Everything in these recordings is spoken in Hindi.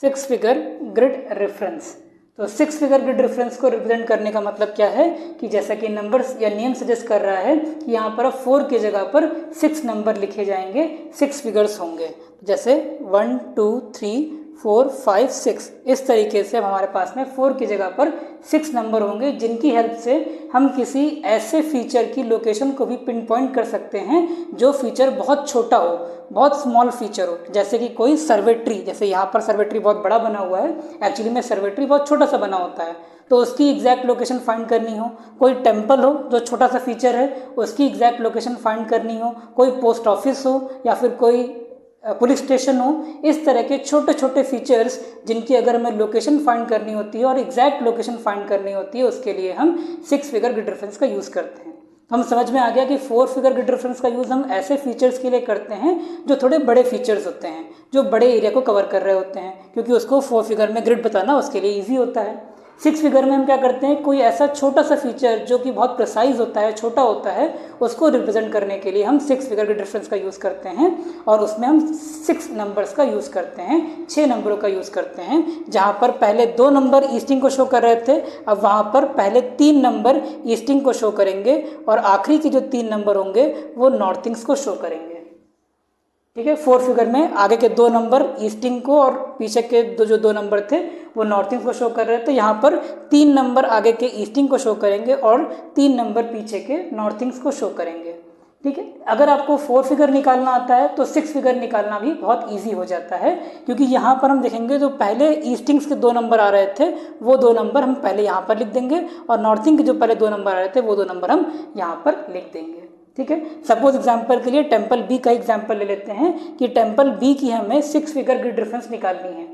6 फिगर ग्रिड रेफरेंस। तो 6 फिगर ग्रिड रेफरेंस को रिप्रेजेंट करने का मतलब क्या है कि जैसा कि नंबर्स या नेम सजेस्ट कर रहा है कि यहाँ पर 4 की जगह पर 6 नंबर लिखे जाएंगे, 6 फिगर्स होंगे, जैसे 1 2 3 4 5 6। इस तरीके से अब हमारे पास में 4 की जगह पर 6 नंबर होंगे, जिनकी हेल्प से हम किसी ऐसे फीचर की लोकेशन को भी पिन पॉइंट कर सकते हैं जो फीचर बहुत छोटा हो, बहुत स्मॉल फीचर हो। जैसे कि कोई सर्वेट्री, जैसे यहाँ पर सर्वेट्री बहुत बड़ा बना हुआ है, एक्चुअली में सर्वेट्री बहुत छोटा सा बना होता है, तो उसकी एग्जैक्ट लोकेशन फाइंड करनी हो। कोई टेम्पल हो जो छोटा सा फीचर है, उसकी एग्जैक्ट लोकेशन फाइंड करनी हो। कोई पोस्ट ऑफिस हो या फिर कोई पुलिस स्टेशन हो। इस तरह के छोटे छोटे फीचर्स जिनकी अगर हमें लोकेशन फाइंड करनी होती है और एग्जैक्ट लोकेशन फाइंड करनी होती है, उसके लिए हम 6 फिगर ग्रिड रेफरेंस का यूज़ करते हैं। हम समझ में आ गया कि 4 फिगर ग्रिड रेफरेंस का यूज़ हम ऐसे फीचर्स के लिए करते हैं जो थोड़े बड़े फीचर्स होते हैं, जो बड़े एरिया को कवर कर रहे होते हैं, क्योंकि उसको 4 फिगर में ग्रिड बताना उसके लिए ईजी होता है। 6 फिगर में हम क्या करते हैं, कोई ऐसा छोटा सा फीचर जो कि बहुत प्रिसाइज होता है, छोटा होता है, उसको रिप्रेजेंट करने के लिए हम 6 फिगर ग्रिड रेफरेंस का यूज़ करते हैं। और उसमें हम 6 नंबर्स का यूज़ करते हैं, 6 नंबरों का यूज़ करते हैं। जहाँ पर पहले 2 नंबर ईस्टिंग को शो कर रहे थे, अब वहाँ पर पहले 3 नंबर ईस्टिंग को शो करेंगे और आखिरी के जो 3 नंबर होंगे वो नॉर्थिंग्स को शो करेंगे। ठीक है, 4 फिगर में आगे के 2 नंबर ईस्टिंग को और पीछे के जो 2 नंबर थे वो नॉर्थिंग को शो कर रहे थे। यहाँ पर 3 नंबर आगे के ईस्टिंग को शो करेंगे और 3 नंबर पीछे के नॉर्थिंग्स को शो करेंगे। ठीक है, अगर आपको 4 फिगर निकालना आता है तो 6 फिगर निकालना भी बहुत इजी हो जाता है, क्योंकि यहाँ पर हम देखेंगे जो पहले ईस्टिंग्स के 2 नंबर आ रहे थे वो 2 नंबर हम पहले यहाँ पर लिख देंगे और नॉर्थिंग के जो पहले 2 नंबर आ रहे थे वो 2 नंबर हम यहाँ पर लिख देंगे। ठीक है, सपोज एग्जाम्पल के लिए टेम्पल बी का एग्जाम्पल ले लेते हैं कि टेम्पल बी की हमें 6 फिगर ग्रिड रेफरेंस निकालनी है।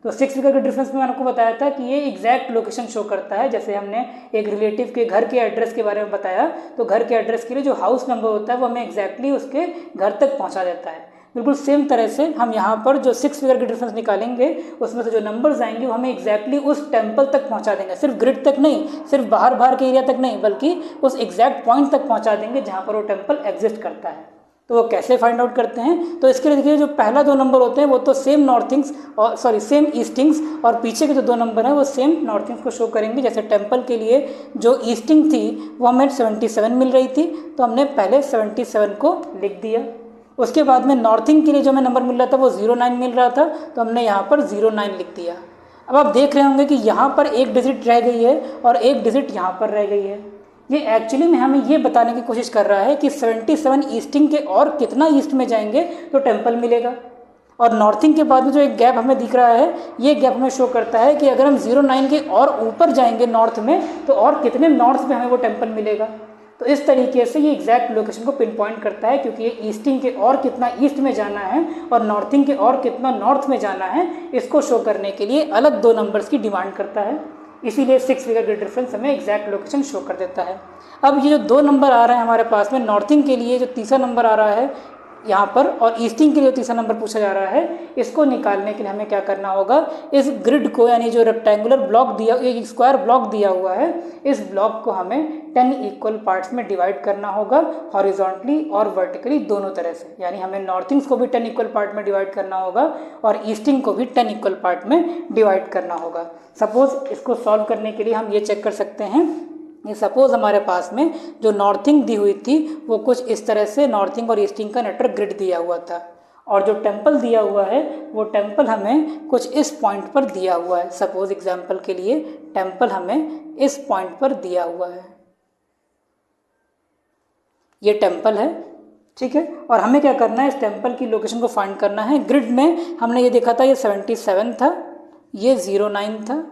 तो 6 फिगर ग्रिड रेफरेंस में मैंने आपको बताया था कि ये एग्जैक्ट लोकेशन शो करता है। जैसे हमने एक रिलेटिव के घर के एड्रेस के बारे में बताया, तो घर के एड्रेस के लिए जो हाउस नंबर होता है वो हमें एग्जैक्टली उसके घर तक पहुंचा देता है। बिल्कुल सेम तरह से हम यहाँ पर जो 6 फिगर ग्रिड रेफरेंस निकालेंगे उसमें से जो नंबर्स आएंगे वो हमें एग्जैक्टली उस टेम्पल तक पहुँचा देंगे, सिर्फ ग्रिड तक नहीं, सिर्फ बाहर के एरिया तक नहीं, बल्कि उस एग्जैक्ट पॉइंट तक पहुँचा देंगे जहाँ पर वो टेम्पल एग्जिस्ट करता है। तो वो कैसे फाइंड आउट करते हैं, तो इसके लिए देखिए जो पहला 2 नंबर होते हैं वो तो सेम नॉर्थिंग्स और सेम ईस्टिंग्स, और पीछे के जो 2 नंबर हैं वो सेम नॉर्थिंग्स को शो करेंगे। जैसे टेम्पल के लिए जो ईस्टिंग थी वो हमें 77 मिल रही थी, तो हमने पहले 77 को लिख दिया। उसके बाद में नॉर्थिंग के लिए जो हमें नंबर मिल रहा था वो 09 मिल रहा था, तो हमने यहाँ पर 09 लिख दिया। अब आप देख रहे होंगे कि यहाँ पर एक डिजिट रह गई है और एक डिजिट यहाँ पर रह गई है। ये एक्चुअली में हमें ये बताने की कोशिश कर रहा है कि 77 ईस्टिंग के और कितना ईस्ट में जाएंगे तो टेम्पल मिलेगा, और नॉर्थिंग के बाद में जो एक गैप हमें दिख रहा है ये गैप हमें शो करता है कि अगर हम 09 के और ऊपर जाएंगे नॉर्थ में तो और कितने नॉर्थ में हमें वो टेम्पल मिलेगा। तो इस तरीके से ये एग्जैक्ट लोकेशन को पिन पॉइंट करता है, क्योंकि ये ईस्टिंग के और कितना ईस्ट में जाना है और नॉर्थिंग के और कितना नॉर्थ में जाना है, इसको शो करने के लिए अलग 2 नंबर्स की डिमांड करता है। इसीलिए 6 फिगर ग्रिड रेफरेंस हमें एग्जैक्ट लोकेशन शो कर देता है। अब ये जो 2 नंबर आ रहे हैं हमारे पास में, नॉर्थिंग के लिए जो तीसरा नंबर आ रहा है यहाँ पर और ईस्टिंग के लिए तीसरा नंबर पूछा जा रहा है, इसको निकालने के लिए हमें क्या करना होगा, इस ग्रिड को यानी जो रेक्टेंगुलर ब्लॉक दिया, एक स्क्वायर ब्लॉक दिया हुआ है, इस ब्लॉक को हमें 10 इक्वल पार्ट्स में डिवाइड करना होगा, हॉरिजॉन्टली और वर्टिकली दोनों तरह से। यानी हमें नॉर्थिंग्स को भी 10 इक्वल पार्ट में डिवाइड करना होगा और ईस्टिंग को भी 10 इक्वल पार्ट में डिवाइड करना होगा। सपोज इसको सॉल्व करने के लिए हम ये चेक कर सकते हैं, ये सपोज हमारे पास में जो नॉर्थिंग दी हुई थी वो कुछ इस तरह से नॉर्थिंग और ईस्टिंग का नेटवर्क ग्रिड दिया हुआ था, और जो टेम्पल दिया हुआ है वो टेम्पल हमें कुछ इस पॉइंट पर दिया हुआ है। सपोज एग्जांपल के लिए टेम्पल हमें इस पॉइंट पर दिया हुआ है, ये टेम्पल है। ठीक है, और हमें क्या करना है, इस टेम्पल की लोकेशन को फाइंड करना है। ग्रिड में हमने ये देखा था ये 77 था, ये 09 था,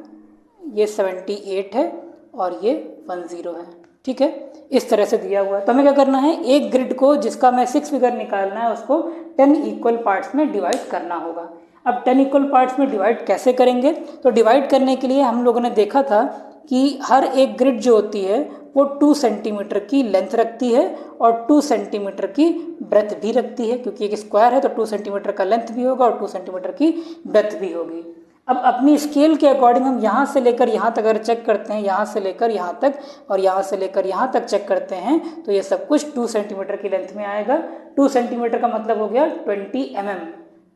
ये 78 है और ये 10 है। ठीक है, इस तरह से दिया हुआ है। तो हमें क्या करना है, एक ग्रिड को जिसका हमें 6 फिगर निकालना है उसको 10 इक्वल पार्ट्स में डिवाइड करना होगा। अब 10 इक्वल पार्ट्स में डिवाइड कैसे करेंगे, तो डिवाइड करने के लिए हम लोगों ने देखा था कि हर एक ग्रिड जो होती है वो 2 सेंटीमीटर की लेंथ रखती है और 2 सेंटीमीटर की ब्रेथ भी रखती है, क्योंकि एक स्क्वायर है तो 2 सेंटीमीटर का लेंथ भी होगा और 2 सेंटीमीटर की ब्रेथ भी होगी। अब अपनी स्केल के अकॉर्डिंग हम यहाँ से लेकर यहाँ तक अगर चेक करते हैं, यहाँ से लेकर यहाँ तक और यहाँ से लेकर यहाँ तक चेक करते हैं, तो ये सब कुछ 2 सेंटीमीटर की लेंथ में आएगा। 2 सेंटीमीटर का मतलब हो गया 20 mm।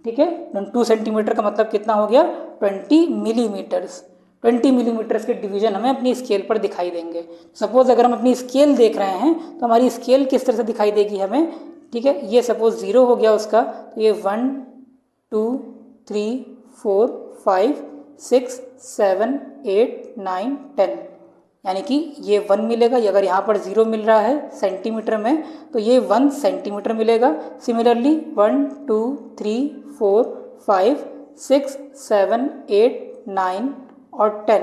ठीक है। 2 सेंटीमीटर का मतलब कितना हो गया, 20 मिलीमीटर्स। 20 मिलीमीटर्स के डिवीजन हमें अपनी स्केल पर दिखाई देंगे। सपोज अगर हम अपनी स्केल देख रहे हैं तो हमारी स्केल किस तरह से दिखाई देगी हमें, ठीक है। ये सपोज 0 हो गया उसका, तो ये 1 2 3 4 5 6 7 8 9 10, यानी कि ये 1 मिलेगा। अगर यहाँ पर 0 मिल रहा है सेंटीमीटर में तो ये 1 सेंटीमीटर मिलेगा। सिमिलरली 1 2 3 4 5 6 7 8 9 और 10,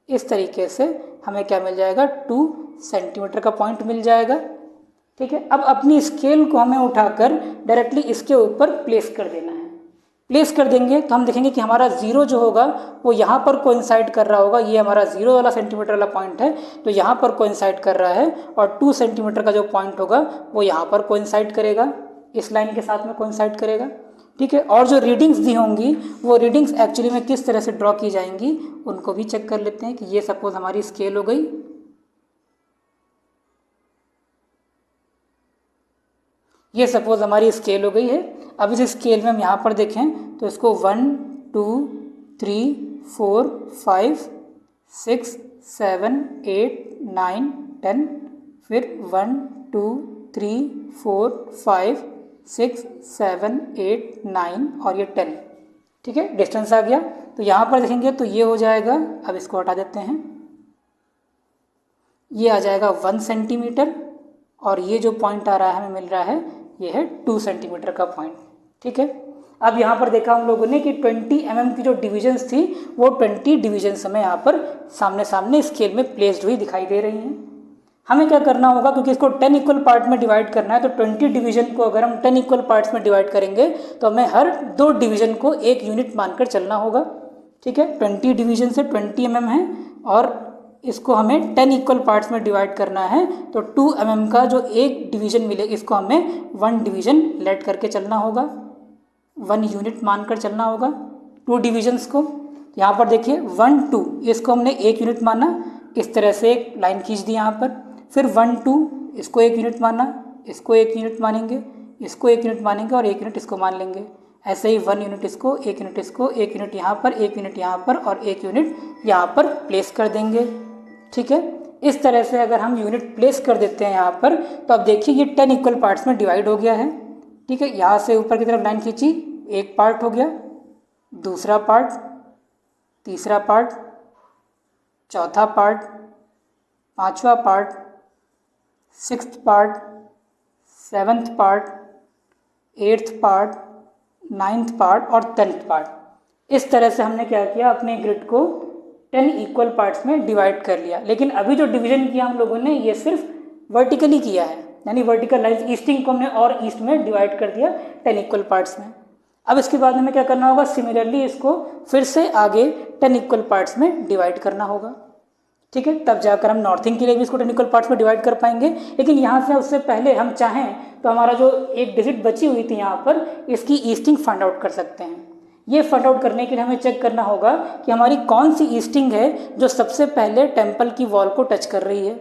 इस तरीके से हमें क्या मिल जाएगा, 2 सेंटीमीटर का पॉइंट मिल जाएगा, ठीक है। अब अपनी स्केल को हमें उठाकर डायरेक्टली इसके ऊपर प्लेस कर देना है। प्लेस कर देंगे तो हम देखेंगे कि हमारा 0 जो होगा वो यहाँ पर कोइंसाइड कर रहा होगा। ये हमारा 0 वाला सेंटीमीटर वाला पॉइंट है तो यहाँ पर कोइंसाइड कर रहा है, और 2 सेंटीमीटर का जो पॉइंट होगा वो यहाँ पर कोइंसाइड करेगा, इस लाइन के साथ में कोइंसाइड करेगा, ठीक है। और जो रीडिंग्स दी होंगी वो रीडिंग्स एक्चुअली में किस तरह से ड्रॉ की जाएंगी उनको भी चेक कर लेते हैं कि ये सपोज हमारी स्केल हो गई। ये सपोज हमारी स्केल हो गई है। अब इस स्केल में हम यहाँ पर देखें तो इसको 1 2 3 4 5 6 7 8 9 10, फिर 1 2 3 4 5 6 7 8 9 और ये 10, ठीक है। डिस्टेंस आ गया तो यहाँ पर देखेंगे तो ये हो जाएगा, अब इसको हटा देते हैं, ये आ जाएगा 1 सेंटीमीटर, और ये जो पॉइंट आ रहा है हमें मिल रहा है ये है 2 सेंटीमीटर का पॉइंट, ठीक है। अब यहाँ पर देखा हम लोगों ने कि 20 mm की जो डिविजन्स थी वो 20 डिविजन्स हमें यहाँ पर सामने सामने स्केल में प्लेस्ड हुई दिखाई दे रही हैं। हमें क्या करना होगा, क्योंकि इसको 10 इक्वल पार्ट में डिवाइड करना है, तो 20 डिवीजन को अगर हम 10 इक्वल पार्ट्स में डिवाइड करेंगे तो हमें हर 2 डिवीजन को 1 यूनिट मानकर चलना होगा, ठीक है। 20 डिवीजन से 20 mm है और इसको हमें 10 इक्वल पार्ट्स में डिवाइड करना है, तो 2 mm का जो एक डिवीजन मिले इसको हमें 1 डिवीजन लेट करके चलना होगा, 1 यूनिट मानकर चलना होगा 2 डिविजन्स को। यहाँ पर देखिए 1 2 इसको हमने 1 यूनिट माना, इस तरह से एक लाइन खींच दी यहाँ पर, फिर 1 2 इसको 1 यूनिट माना, इसको 1 यूनिट मानेंगे, इसको 1 यूनिट मानेंगे और 1 यूनिट इसको मान लेंगे। ऐसे ही 1 यूनिट इसको, 1 यूनिट इसको, 1 यूनिट यहाँ पर, 1 यूनिट यहाँ पर और 1 यूनिट यहाँ पर प्लेस कर देंगे, ठीक है। इस तरह से अगर हम यूनिट प्लेस कर देते हैं यहाँ पर तो अब देखिए ये 10 इक्वल पार्ट्स में डिवाइड हो गया है, ठीक है। यहाँ से ऊपर की तरफ लाइन खींची, एक पार्ट हो गया, दूसरा पार्ट, तीसरा पार्ट, चौथा पार्ट, पांचवा part, 6th part, 7th part, 8th part, 9th part और 10th पार्ट। इस तरह से हमने क्या किया, अपने ग्रिड को 10 इक्वल पार्ट्स में डिवाइड कर लिया। लेकिन अभी जो डिवीजन किया हम लोगों ने ये सिर्फ वर्टिकली किया है, यानी वर्टिकल लाइन्स ईस्टिंग को हमने और ईस्ट में डिवाइड कर दिया 10 इक्वल पार्ट्स में। अब इसके बाद हमें क्या करना होगा, सिमिलरली इसको फिर से आगे 10 इक्वल पार्ट्स में डिवाइड करना होगा, ठीक है। तब जाकर हम नॉर्थिंग के लिए भी इसको 10 इक्वल पार्ट्स में डिवाइड कर पाएंगे। लेकिन यहाँ से उससे पहले हम चाहें तो हमारा जो एक डिजिट बची हुई थी यहाँ पर, इसकी ईस्टिंग फाइंड आउट कर सकते हैं। ये फाइंड आउट करने के लिए हमें चेक करना होगा कि हमारी कौन सी ईस्टिंग है जो सबसे पहले टेम्पल की वॉल को टच कर रही है,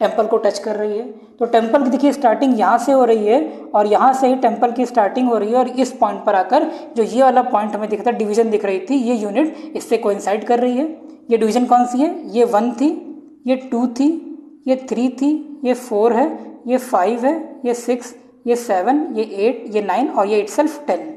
टेम्पल को टच कर रही है। तो टेम्पल की देखिए स्टार्टिंग यहाँ से हो रही है और यहाँ से ही टेम्पल की स्टार्टिंग हो रही है, और इस पॉइंट पर आकर जो ये वाला पॉइंट हमें दिखता डिवीजन दिख रही थी, ये यूनिट इससे कोइंसाइड कर रही है। ये डिवीजन कौन सी है, ये 1 थी, ये 2 थी, ये 3 थी, ये 4 है, ये 5 है, ये 6, ये 7, ये 8, ये 9 और ये इटसेल्फ 10।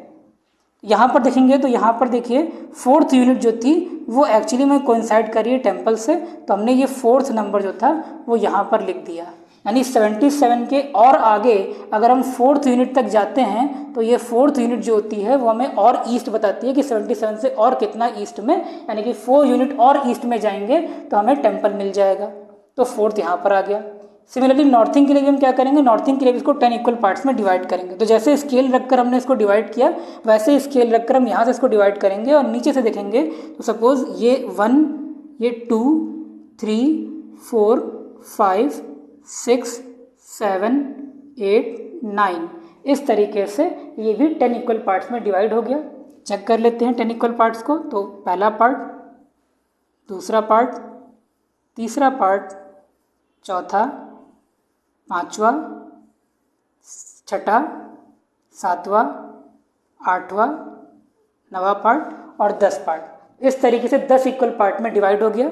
यहाँ पर देखेंगे तो यहाँ पर देखिए 4th यूनिट जो थी वो एक्चुअली में कोइंसाइड कर रही है टेम्पल से, तो हमने ये 4th नंबर जो था वो यहाँ पर लिख दिया। यानी 77 के और आगे अगर हम 4th यूनिट तक जाते हैं तो ये 4th यूनिट जो होती है वो हमें और ईस्ट बताती है कि 77 से और कितना ईस्ट में, यानी कि 4 यूनिट और ईस्ट में जाएंगे तो हमें टेम्पल मिल जाएगा। तो 4th यहाँ पर आ गया। सिमिलरली नॉर्थिंग के लिए भी हम क्या करेंगे, नॉर्थिंग के लिए भी इसको 10 इक्वल पार्ट्स में डिवाइड करेंगे। तो जैसे स्केल रखकर हमने इसको डिवाइड किया वैसे स्केल रखकर हम यहाँ से इसको डिवाइड करेंगे और नीचे से देखेंगे तो सपोज ये 1, ये 2, 3, 4, 5, 6, 7, 8, 9, इस तरीके से ये भी 10 इक्वल पार्ट्स में डिवाइड हो गया। चेक कर लेते हैं 10 इक्वल पार्ट्स को। तो पहला पार्ट, दूसरा पार्ट, तीसरा पार्ट, चौथा, पांचवा, छठा, सातवां, आठवां, 9वां पार्ट और 10 पार्ट। इस तरीके से 10 इक्वल पार्ट में डिवाइड हो गया।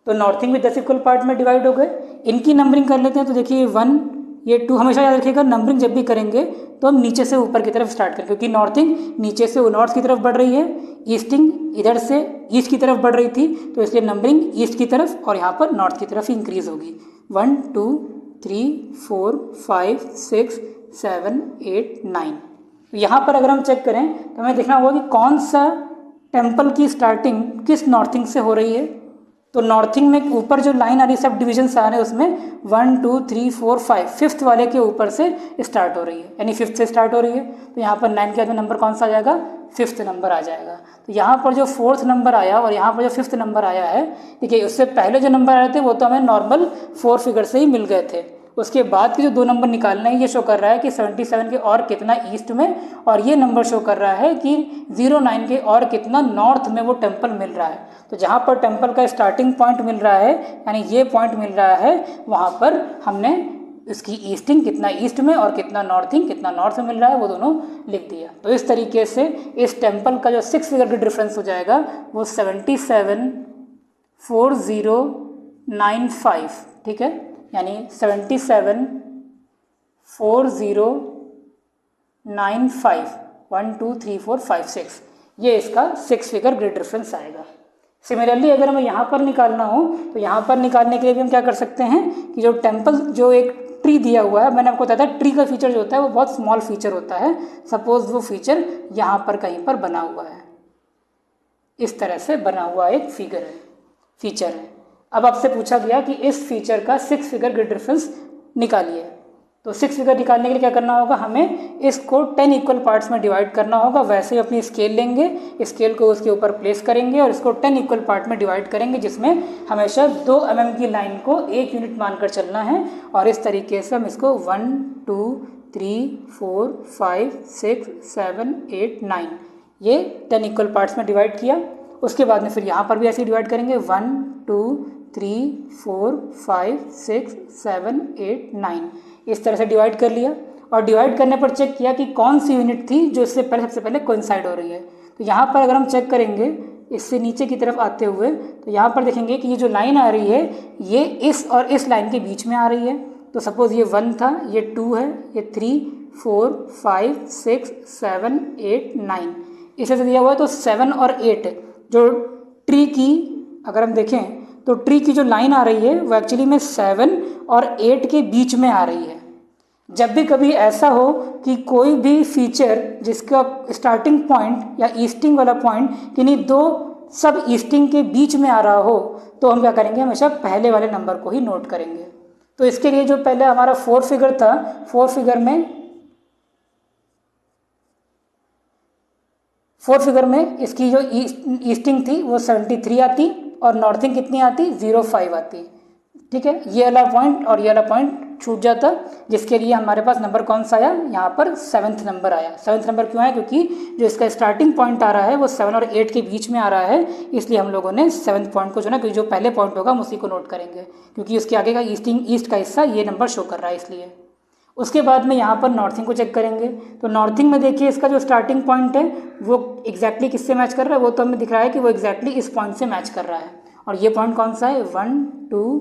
तो नॉर्थिंग भी 10 इक्वल पार्ट में डिवाइड हो गए। इनकी नंबरिंग कर लेते हैं। तो देखिए 1 ये 2 हमेशा याद रखिएगा, नंबरिंग जब भी करेंगे तो हम नीचे से ऊपर की तरफ स्टार्ट करें, क्योंकि नॉर्थिंग नीचे से नॉर्थ की तरफ बढ़ रही है, ईस्टिंग इधर से ईस्ट की तरफ बढ़ रही थी, तो इसलिए नंबरिंग ईस्ट की तरफ और यहाँ पर नॉर्थ की तरफ इंक्रीज होगी। 1 2 3 4 5 6 7 8 9। तो यहाँ पर अगर हम चेक करें तो हमें देखना होगा कि कौन सा टेम्पल की स्टार्टिंग किस नॉर्थिंग से हो रही है। तो नॉर्थिंग में ऊपर जो लाइन आ रही है, सब डिविजन्स आ रहे हैं उसमें 1 2 3 4 5 फिफ्थ वाले के ऊपर से स्टार्ट हो रही है, यानी फिफ्थ से स्टार्ट हो रही है। तो यहाँ पर 9 के बाद में नंबर कौन सा आ जाएगा, फिफ्थ नंबर आ जाएगा। तो यहाँ पर जो फोर्थ नंबर आया और यहाँ पर जो फिफ्थ नंबर आया है, देखिए उससे पहले जो नंबर आए थे वो तो हमें नॉर्मल 4 फिगर से ही मिल गए थे। उसके बाद के जो 2 नंबर निकालना है, ये शो कर रहा है कि 77 के और कितना ईस्ट में, और ये नंबर शो कर रहा है कि 09 के और कितना नॉर्थ में वो टेम्पल मिल रहा है। तो जहाँ पर टेम्पल का स्टार्टिंग पॉइंट मिल रहा है, यानी ये पॉइंट मिल रहा है, वहाँ पर हमने इसकी ईस्टिंग कितना ईस्ट में और कितना नॉर्थिंग कितना नॉर्थ में मिल रहा है वो दोनों लिख दिया। तो इस तरीके से इस टेम्पल का जो 6 फिगर का डिफरेंस हो जाएगा वो 774095, ठीक है, यानी 774095 1 2 3 4 5 6, ये इसका 6 फिगर ग्रिड डिफरेंस आएगा। सिमिलरली अगर हमें यहाँ पर निकालना हो तो यहाँ पर निकालने के लिए भी हम क्या कर सकते हैं कि जो टेम्पल जो एक ट्री दिया हुआ है, मैंने आपको बताया था ट्री का फीचर जो होता है वो बहुत स्मॉल फीचर होता है। सपोज वो फीचर यहाँ पर कहीं पर बना हुआ है, इस तरह से बना हुआ एक फीचर है। अब आपसे पूछा गया कि इस फीचर का 6 फिगर ग्रिड डिफरेंस निकालिए। तो 6 फिगर निकालने के लिए क्या करना होगा, हमें इसको 10 इक्वल पार्ट्स में डिवाइड करना होगा। वैसे ही अपनी स्केल लेंगे, स्केल को उसके ऊपर प्लेस करेंगे और इसको 10 इक्वल पार्ट में डिवाइड करेंगे, जिसमें हमेशा 2 mm की लाइन को 1 यूनिट मानकर चलना है। और इस तरीके से हम इसको 1 2 3 4 5 6 7 8 9 ये 10 इक्वल पार्ट्स में डिवाइड किया। उसके बाद में फिर यहाँ पर भी ऐसे ही डिवाइड करेंगे 1 2 3 4 5 6 7 8 9, इस तरह से डिवाइड कर लिया। और डिवाइड करने पर चेक किया कि कौन सी यूनिट थी जो इससे पहले सबसे पहले कोइंसाइड हो रही है। तो यहाँ पर अगर हम चेक करेंगे इससे नीचे की तरफ आते हुए, तो यहाँ पर देखेंगे कि ये जो लाइन आ रही है ये इस और इस लाइन के बीच में आ रही है। तो सपोज ये 1 था, ये 2 है, ये 3 4 5 6 7 8 9, इसे से दिया हुआ है। तो 7 और 8 जो ट्री की अगर हम देखें तो ट्री की जो लाइन आ रही है वो एक्चुअली में 7 और 8 के बीच में आ रही है। जब भी कभी ऐसा हो कि कोई भी फीचर जिसका स्टार्टिंग पॉइंट या ईस्टिंग वाला पॉइंट किन्हीं 2 सब ईस्टिंग के बीच में आ रहा हो, तो हम क्या करेंगे, हमेशा पहले वाले नंबर को ही नोट करेंगे। तो इसके लिए जो पहले हमारा 4 फिगर था, 4 फिगर में इसकी जो ईस्टिंग थी वो 73 आती और नॉर्थिंग कितनी आती, 05 आती, ठीक है। ये वाला पॉइंट और ये वाला पॉइंट छूट जाता, जिसके लिए हमारे पास नंबर कौन सा आया, यहाँ पर 7th नंबर आया। 7th नंबर क्यों आया, क्योंकि जो इसका स्टार्टिंग पॉइंट आ रहा है वो 7 और 8 के बीच में आ रहा है, इसलिए हम लोगों ने 7th पॉइंट को चुना, क्योंकि जो पहले पॉइंट होगा हम उसी को नोट करेंगे, क्योंकि उसके आगे का ईस्ट का हिस्सा ये नंबर शो कर रहा है इसलिए। उसके बाद में यहाँ पर नॉर्थिंग को चेक करेंगे। तो नॉर्थिंग में देखिए इसका जो स्टार्टिंग पॉइंट है वो एग्जैक्टली किससे मैच कर रहा है, वो तो हमें दिख रहा है कि वो एग्जैक्टली इस पॉइंट से मैच कर रहा है। और ये पॉइंट कौन सा है, 1 2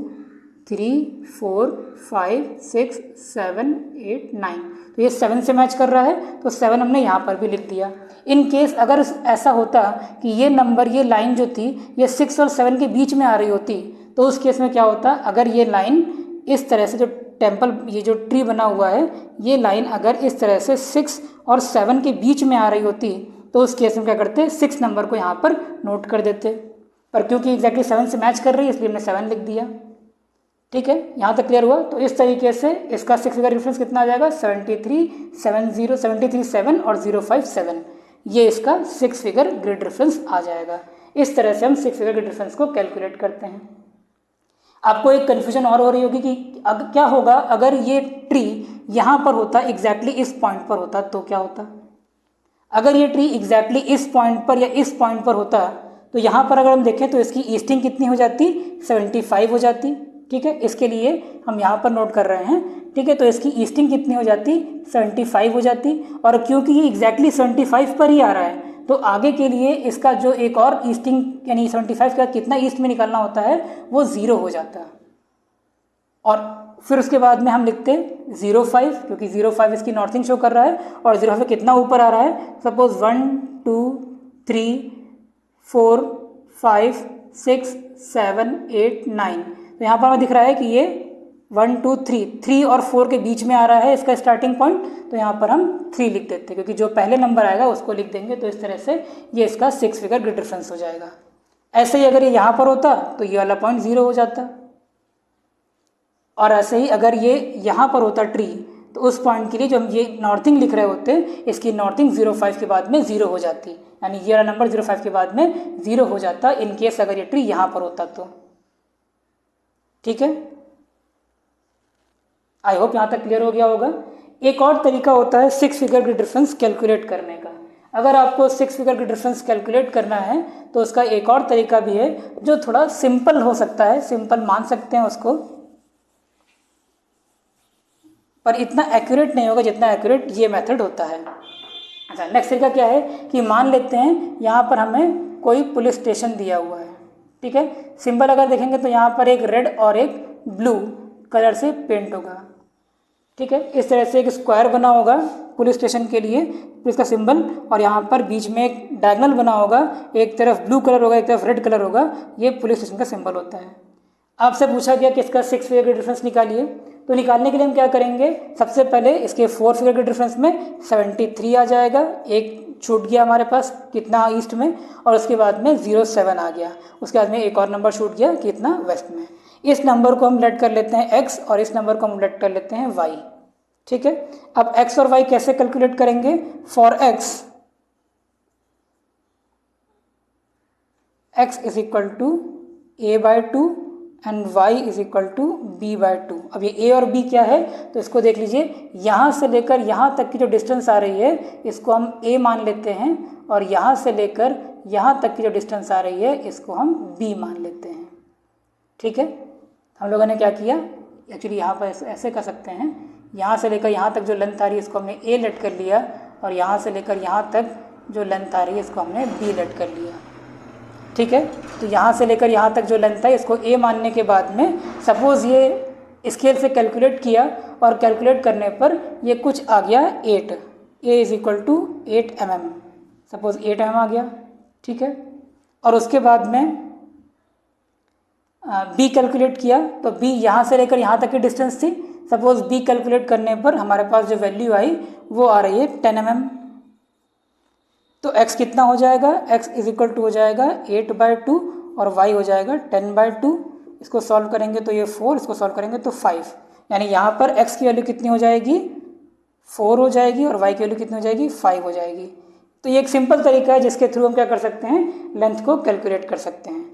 3 4 5 6 7 8 9, तो ये 7 से मैच कर रहा है, तो 7 हमने यहाँ पर भी लिख दिया। इन केस अगर ऐसा होता कि ये नंबर, ये लाइन जो थी ये 6 और 7 के बीच में आ रही होती, तो उस केस में क्या होता, अगर ये लाइन इस तरह से जो टेम्पल, ये जो ट्री बना हुआ है, ये लाइन अगर इस तरह से 6 और 7 के बीच में आ रही होती, तो उस केस में क्या करते, 6 नंबर को यहाँ पर नोट कर देते। पर क्योंकि एग्जैक्टली 7 से मैच कर रही है इसलिए हमने 7 लिख दिया, ठीक है। यहाँ तक क्लियर हुआ। तो इस तरीके से इसका 6 फिगर डिफरेंस कितना आ जाएगा, 7 और 057, ये इसका 6 फिगर ग्रिड डिफरेंस आ जाएगा। इस तरह से हम 6 फिगर ग्रिड डिफरेंस को कैलकुलेट करते हैं। आपको एक कन्फ्यूजन और हो रही होगी कि क्या होगा अगर ये ट्री यहाँ पर होता, एग्जैक्टली इस पॉइंट पर होता, तो क्या होता। अगर ये ट्री एग्जैक्टली इस पॉइंट पर या इस पॉइंट पर होता, तो यहाँ पर अगर हम देखें तो इसकी ईस्टिंग कितनी हो जाती, 75 हो जाती, ठीक है। इसके लिए हम यहाँ पर नोट कर रहे हैं, ठीक है। तो इसकी ईस्टिंग कितनी हो जाती, 75 हो जाती। और क्योंकि ये एग्जैक्टली 75 पर ही आ रहा है, तो आगे के लिए इसका जो एक और ईस्टिंग यानी 75 के बाद कितना ईस्ट में निकालना होता है वो 0 हो जाता है। और फिर उसके बाद में हम लिखते 0.5 क्योंकि 0.5 इसकी नॉर्थिंग शो कर रहा है और 0.5 कितना ऊपर आ रहा है, सपोज 1 2 3 4 5 6 7 8 9। तो यहाँ पर हमें दिख रहा है कि ये 1 2 3 और 4 के बीच में आ रहा है इसका स्टार्टिंग पॉइंट, तो यहाँ पर हम 3 लिख देते हैं क्योंकि जो पहले नंबर आएगा उसको लिख देंगे। तो इस तरह से ये इसका 6 फिगर ग्रिड रेफरेंस हो जाएगा। ऐसे ही अगर ये यहाँ पर होता तो ये वाला पॉइंट 0 हो जाता, और ऐसे ही अगर ये यहाँ पर होता ट्री तो उस पॉइंट के लिए जो हम ये नॉर्थिंग लिख रहे होते इसकी नॉर्थिंग 0.5 के बाद में 0 हो जाती, यानी ये वाला नंबर 0.5 के बाद में 0 हो जाता इन केस अगर ये ट्री यहाँ पर होता तो। ठीक है, आई होप यहाँ तक क्लियर हो गया होगा। एक और तरीका होता है 6 फिगर ग्रिड रेफरेंस कैलकुलेट करने का। अगर आपको 6 फिगर ग्रिड रेफरेंस कैलकुलेट करना है तो उसका एक और तरीका भी है जो थोड़ा सिंपल हो सकता है, सिंपल मान सकते हैं उसको, पर इतना एक्यूरेट नहीं होगा जितना एक्यूरेट ये मेथड होता है। अच्छा, नेक्स्ट तरीका क्या है कि मान लेते हैं यहाँ पर हमें कोई पुलिस स्टेशन दिया हुआ है। ठीक है, सिंबल अगर देखेंगे तो यहाँ पर एक रेड और एक ब्लू कलर से पेंट होगा। ठीक है, इस तरह से एक स्क्वायर बना होगा पुलिस स्टेशन के लिए, पुलिस का सिंबल, और यहाँ पर बीच में एक डायगोनल बना होगा, एक तरफ ब्लू कलर होगा एक तरफ रेड कलर होगा, ये पुलिस स्टेशन का सिंबल होता है। आपसे पूछा गया कि इसका 6 फिगर ग्रिड रेफरेंस निकालिए, तो निकालने के लिए हम क्या करेंगे, सबसे पहले इसके 4 फिगर ग्रिड रेफरेंस में 73 आ जाएगा, एक छूट गया हमारे पास कितना ईस्ट में, और उसके बाद में 07 आ गया, उसके बाद में एक और नंबर छूट गया कितना वेस्ट में। इस नंबर को हम लेट कर लेते हैं x और इस नंबर को हम लेट कर लेते हैं y। ठीक है, अब x और y कैसे कैलकुलेट करेंगे, for x is equal to a/2 and y is equal to b/2। अब ये a और b क्या है तो इसको देख लीजिए, यहाँ से लेकर यहाँ तक की जो डिस्टेंस आ रही है इसको हम a मान लेते हैं, और यहाँ से लेकर यहाँ तक की जो डिस्टेंस आ रही है इसको हम b मान लेते हैं। ठीक है, हम लोगों ने क्या किया, एक्चुअली यहाँ पर ऐसे कर सकते हैं, यहाँ से लेकर यहाँ तक जो लेंथ आ रही है इसको हमने a लेट कर लिया, और यहाँ से लेकर यहाँ तक जो लेंथ आ रही है इसको हमने b लेट कर लिया। ठीक है, तो यहाँ से लेकर यहाँ तक जो लेंथ है इसको a मानने के बाद में सपोज़ ये स्केल से कैलकुलेट किया, और कैलकुलेट करने पर ये कुछ आ गया 8, a is equal to 8 mm, suppose 8 mm आ गया। ठीक है, और उसके बाद में b कैलकुलेट किया, तो b यहाँ से लेकर यहाँ तक की डिस्टेंस थी, सपोज़ b कैलकुलेट करने पर हमारे पास जो वैल्यू आई वो आ रही है 10 mm। तो x कितना हो जाएगा, x इज इक्वल टू हो जाएगा 8/2 और y हो जाएगा 10/2। इसको सॉल्व करेंगे तो ये 4, इसको सॉल्व करेंगे तो 5, यानी यहाँ पर x की वैल्यू कितनी हो जाएगी 4 हो जाएगी, और y की वैल्यू कितनी हो जाएगी 5 हो जाएगी। तो ये एक सिंपल तरीका है जिसके थ्रू हम क्या कर सकते हैं, लेंथ को कैलकुलेट कर सकते हैं।